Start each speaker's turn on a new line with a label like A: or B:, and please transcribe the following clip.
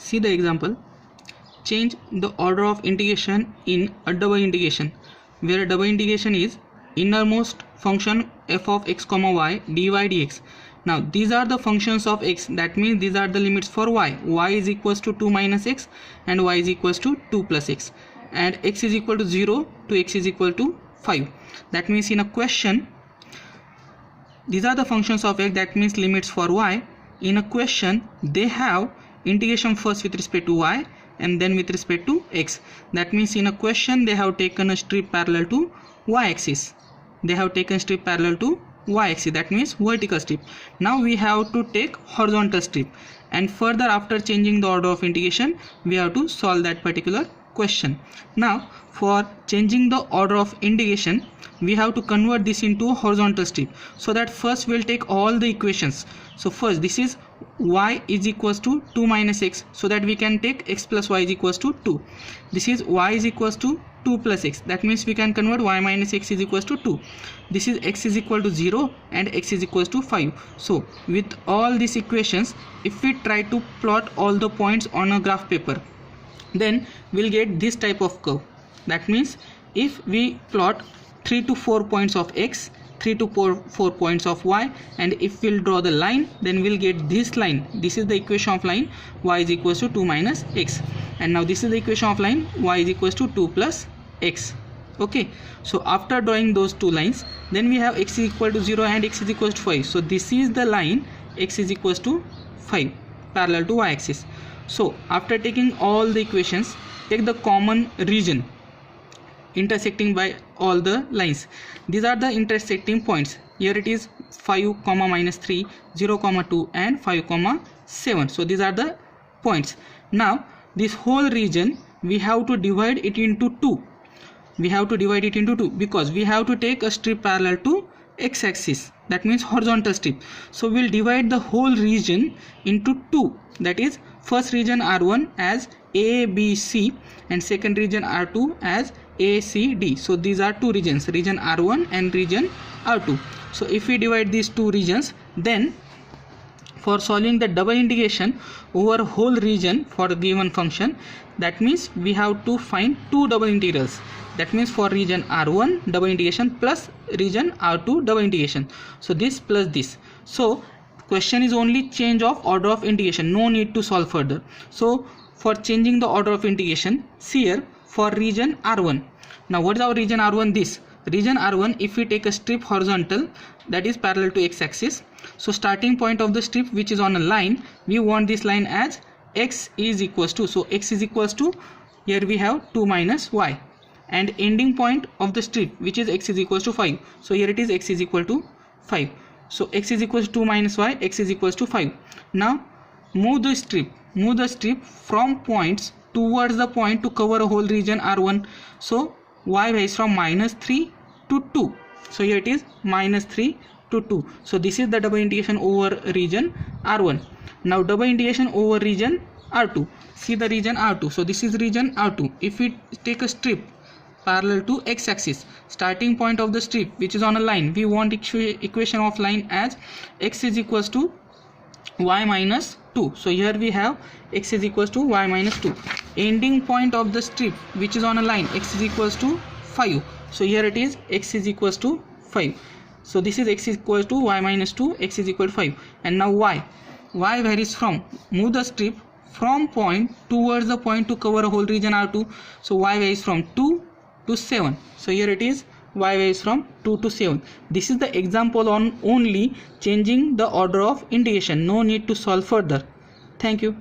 A: See the example. Change the order of integration in a double integration, where a double integration is innermost function f of x comma y dy dx. Now these are the functions of x, that means these are the limits for y. Y is equals to 2 minus x and y is equals to 2 plus x, and x is equal to 0 to x is equal to 5. That means in a question, these are the functions of x, that means limits for y. In a question they have integration first with respect to y and then with respect to x. That means in a question they have taken a strip parallel to y axis. They have taken strip parallel to y axis, that means vertical strip. Now we have to take horizontal strip, and further after changing the order of integration we have to solve that particular question. Now for changing the order of integration we have to convert this into a horizontal strip. So that first we'll take all the equations. So first this is y is equals to 2 minus x, so that we can take x plus y is equals to 2. This is y is equals to 2 plus x, that means we can convert y minus x is equals to 2. This is x is equal to 0 and x is equals to 5. So with all these equations, if we try to plot all the points on a graph paper, then we'll get this type of curve. That means if we plot 3 to 4 points of x, 3 to 4 points of y, and if we'll draw the line, then we'll get this line. This is the equation of line y is equals to 2 minus x, and now this is the equation of line y is equals to 2 plus x. Okay, so after drawing those two lines, then we have x is equal to 0 and x is equals to 5. So this is the line x is equals to 5 parallel to y axis. So after taking all the equations, take the common region intersecting by all the lines. These are the intersecting points. Here it is 5 comma minus 3, 0 comma 2 and 5 comma 7. So these are the points. Now this whole region we have to divide it into 2. We have to divide it into 2 because we have to take a strip parallel to x axis, that means horizontal strip. So we'll divide the whole region into 2, that is first region R1 as A, B, C and second region R2 as A, C, D. So these are two regions, region R1 and region R2. So if we divide these two regions, then for solving the double integration over whole region for the given function, that means we have to find two double integrals. That means for region R1 double integration plus region R2 double integration. So this plus this. So question is only change of order of integration, no need to solve further. So for changing the order of integration, see here for region R1. Now what is our region R1? This region R1, if we take a strip horizontal, that is parallel to x axis. So starting point of the strip which is on a line, we want this line as x is equals to, so x is equals to, here we have 2 minus y, and ending point of the strip which is x is equals to 5. So here it is x is equal to 5. So x is equals to 2 minus y, x is equals to 5. Now move the strip from points towards the point to cover a whole region R1. So y varies from minus 3 to 2. So here it is minus 3 to 2. So this is the double integration over region R1. Now double integration over region R2. See the region R2. So this is region R2. If we take a strip parallel to x axis, starting point of the strip which is on a line, we want equation of line as x is equals to y minus 2. So here we have x is equals to y minus 2. Ending point of the strip which is on a line, x is equals to 5. So here it is x is equals to 5. So this is x is equals to y minus 2, x is equal to 5. And now y varies from, move the strip from point towards the point to cover a whole region R2. So y varies from 2 to 7. So here it is y varies from 2 to 7. This is the example on only changing the order of integration, no need to solve further. Thank you.